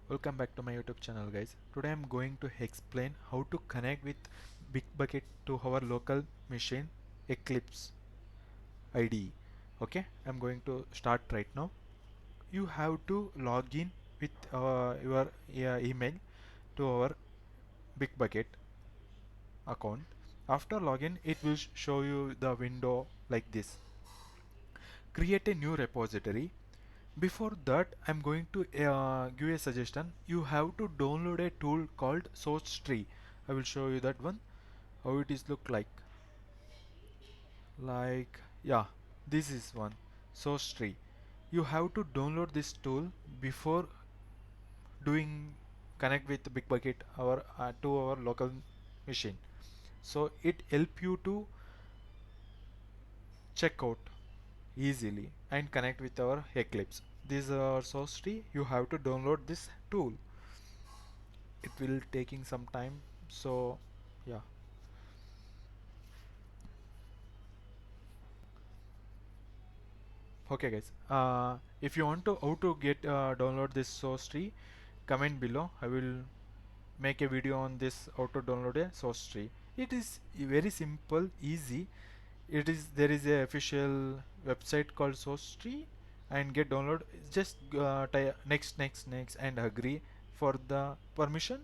Welcome back to my YouTube channel, guys. Today I'm going to explain how to connect with BitBucket to our local machine Eclipse IDE. Okay, I'm going to start right now. You have to log in with your email to our BitBucket account. After login, it will show you the window like this. Create a new repository. Before that, I'm going to give a suggestion. You have to download a tool called SourceTree. I will show you that one, how it is look like. Yeah, this is one, SourceTree. You have to download this tool before doing connect with BitBucket or to our local machine. So it help you to check out easily and connect with our Eclipse. This is our SourceTree. You have to download this tool. It will taking some time, so yeah. Okay, guys, if you want to how to get download this source tree, comment below. I will make a video on this how to download a source tree. It is very simple, easy. There is a official website called SourceTree and get download. Just next and agree for the permission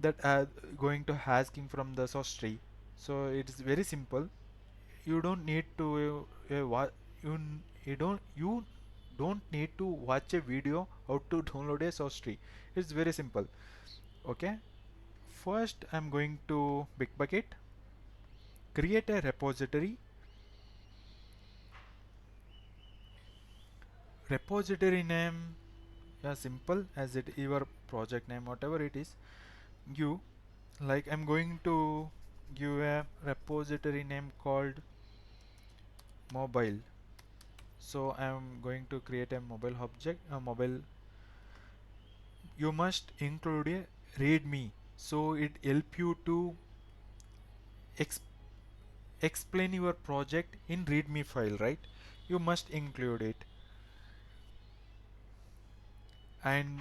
that going to asking from the SourceTree. So it is very simple. You don't need to you you don't need to watch a video how to download a source tree. It's very simple. Okay, first I'm going to BitBucket, create a repository. Repository name, yeah, simple as it your project name, whatever it is. You like I'm going to give a repository name called mobile. So I'm going to create a mobile object, a mobile. You must include a readme, so it help you to ex explain your project in readme file, right? You must include it. And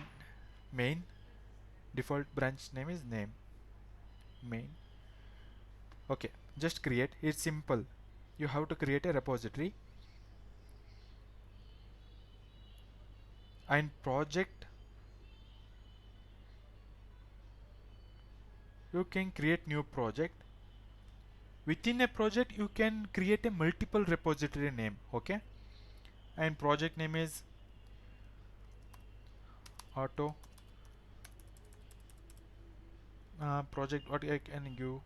main, default branch name is name main. Okay, just create. It's simple. You have to create a repository and project. You can create new project. Within a project you can create a multiple repository name. Okay, and project name is auto. Project what I can give.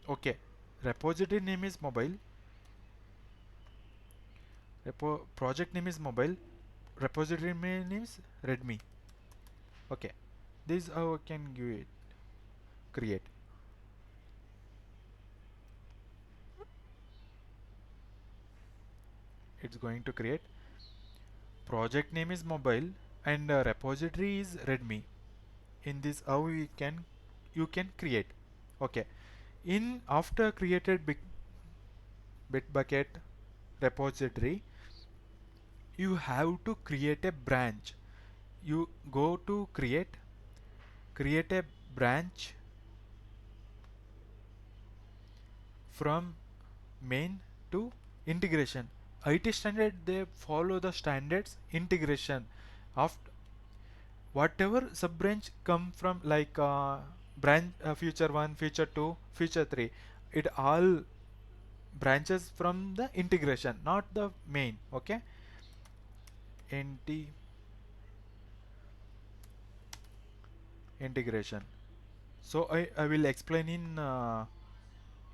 Okay, repository name is mobile. Project name is mobile. Repository name is Redmi. Okay, this is how I can give it. Create. It's going to create. Project name is mobile and repository is Redmi. In this, how you can create. Okay. In after created BitBucket repository, you have to create a branch. You go to create a branch from main to integration. IT standard, they follow the standards integration. After whatever sub branch come from like branch feature 1, feature 2, feature 3, it all branches from the integration, not the main. Okay, NT integration. So I will explain in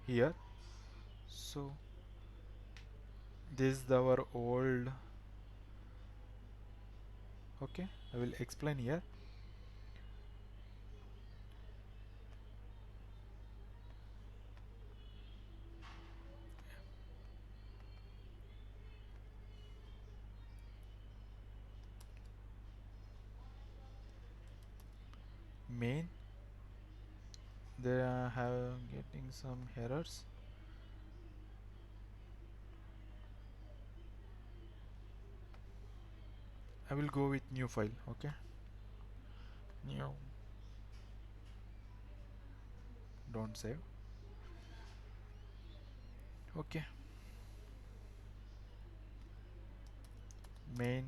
here. So this is our old. Okay, I will explain here. Main, they have getting some errors. I will go with new file. Okay, new, don't save. Okay, main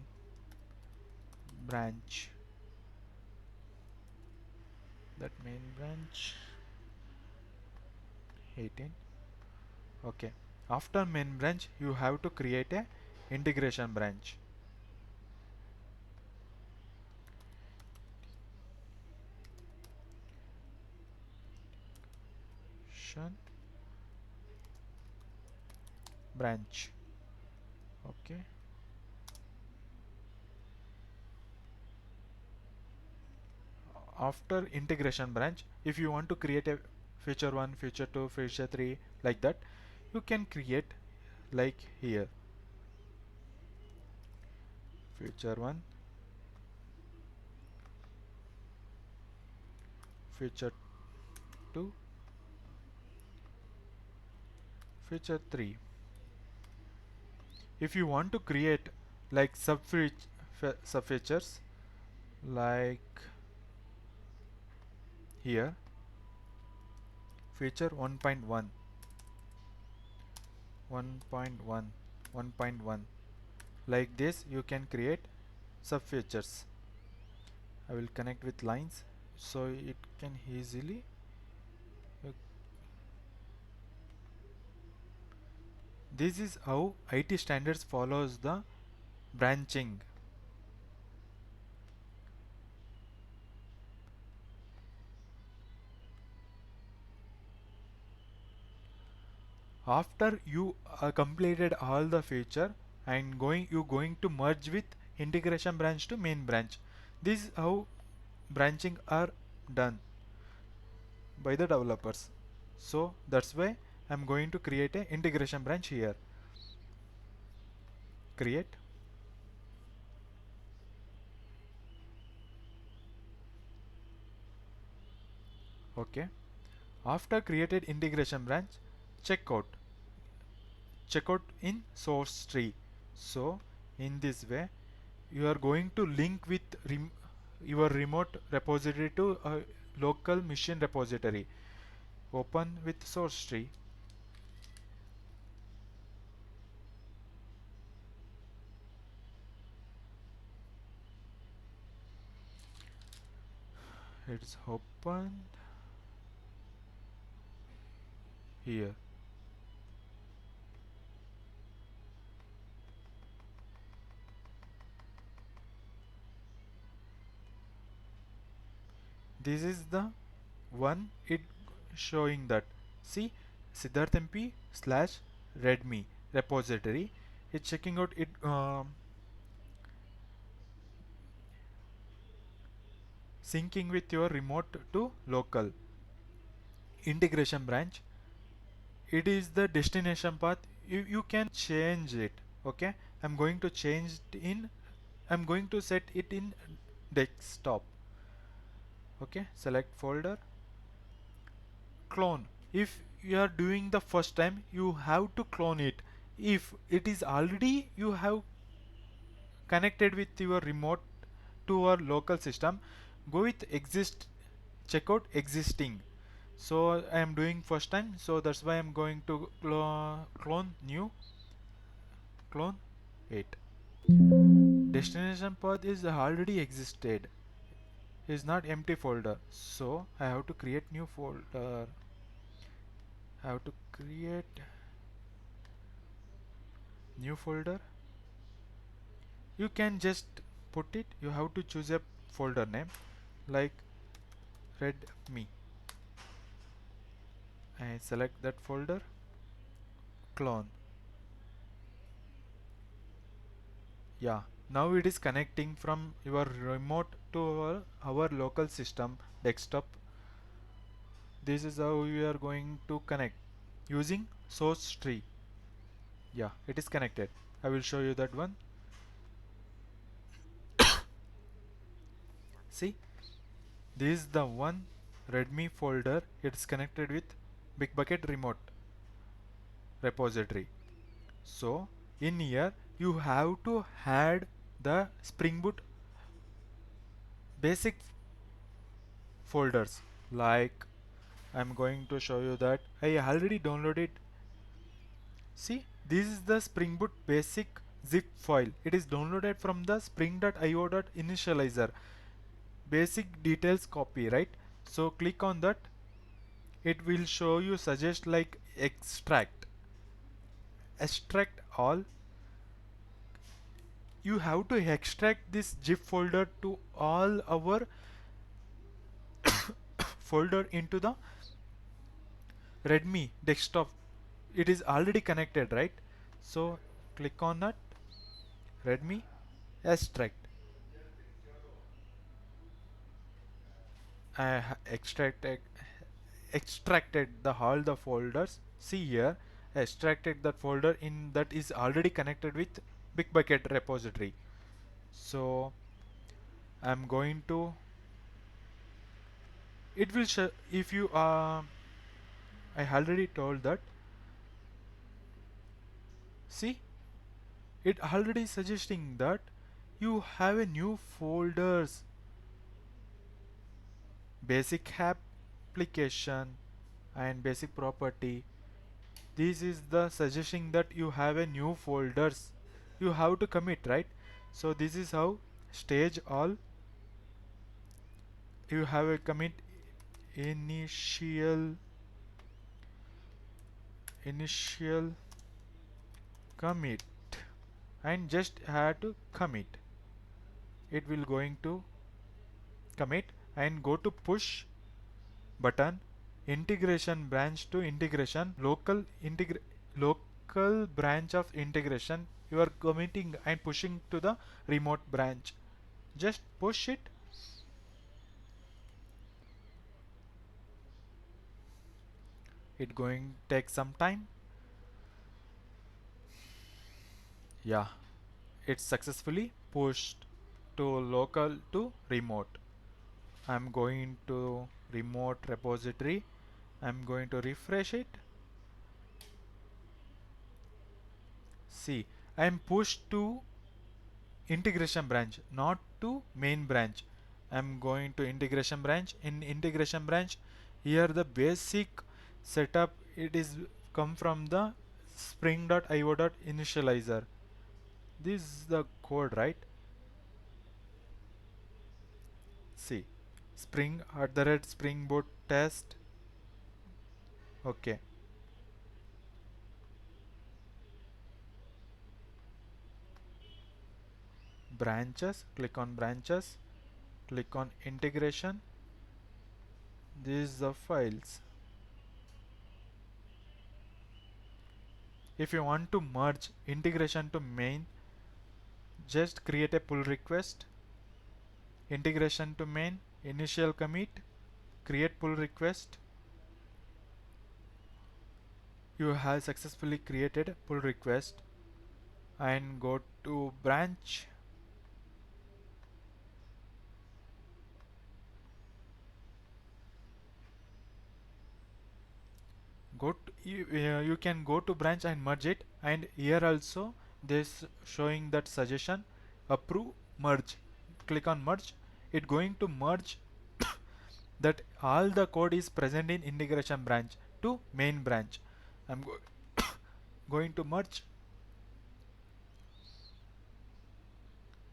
branch, that main branch 18. Okay, after main branch you have to create a integration branch. Integration branch. Okay, after integration branch, if you want to create a feature 1, feature 2, feature 3, like that, you can create like here, feature 1, feature 2, feature 3. If you want to create like sub features, like here, feature 1.1, 1.1, 1.1, like this you can create sub features. I will connect with lines so it can easily this is how IT standards follows the branching. After you completed all the feature and you going to merge with integration branch to main branch. This is how branching are done by the developers. So that's why I'm going to create a integration branch here. Create. Okay. After created integration branch, checkout. Checkout in SourceTree. So in this way, you are going to link with your remote repository to a local machine repository. Open with SourceTree. It's open here. This is the one it showing that. See, Siddharth MP slash Redmi repository. It's checking out it syncing with your remote to local integration branch. It is the destination path. You can change it. Okay, I'm going to change it in. I'm going to set it in desktop. Okay, select folder, clone. If you are doing the first time, you have to clone it. If it is already you have connected with your remote to our local system, go with exist, check out existing. So I am doing first time, so that's why I'm going to clone new, clone 8. Destination path is already existed, is not empty folder, so I have to create new folder. I have to create new folder. You can just put it, you have to choose a folder name like Redmi. I select that folder, clone. Yeah, now it is connecting from your remote to our local system desktop. This is how we are going to connect using SourceTree. Yeah, it is connected. I will show you that one. See, this is the one Redmi folder. It's connected with BitBucket remote repository. So in here you have to add the Spring Boot basic folders. Like I'm going to show you that I already downloaded. See, this is the Spring Boot basic zip file. It is downloaded from the spring.io.initializer. Basic details copy, right? So click on that. It will show you suggest like extract all. You have to extract this zip folder to all our folder into the Redmi desktop. It is already connected, right? So click on that Redmi extract. I extracted the all the folders. See here, I extracted that folder in that is already connected with BitBucket repository. So I'm going to, it will show if you I already told that. See, it already suggesting that you have a new folders, basic application and basic property. This is the suggesting that you have a new folders. You have to commit, right? So this is how stage all. You have a commit initial commit and just have to commit. It will going to commit and go to push button, integration branch to integration, local branch of integration. You are committing and pushing to the remote branch. Just push it. It going take some time. Yeah, it's successfully pushed to local to remote. I'm going to remote repository. I'm going to refresh it. See, I'm pushed to integration branch, not to main branch. I'm going to integration branch. In integration branch, here the basic setup, it is come from the spring.io.initializer. This is the code, right? See, spring @spring boot test. Okay, branches, click on branches, click on integration. These are the files. If you want to merge integration to main, just create a pull request. Integration to main, initial commit, create pull request. You have successfully created pull request and go to branch. You can go to branch and merge it, and here also this showing that suggestion approve merge. Click on merge. It going to merge that all the code is present in integration branch to main branch. I'm going to merge.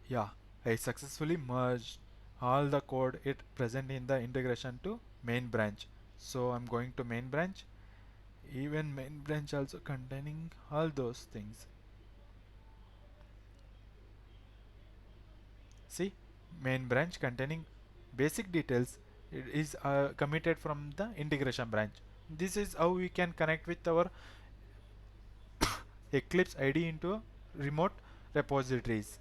Yeah, I successfully merged all the code it present in the integration to main branch. So I'm going to main branch. Even main branch also containing all those things. See, main branch containing basic details, it is committed from the integration branch. This is how we can connect with our Eclipse IDE into remote repositories.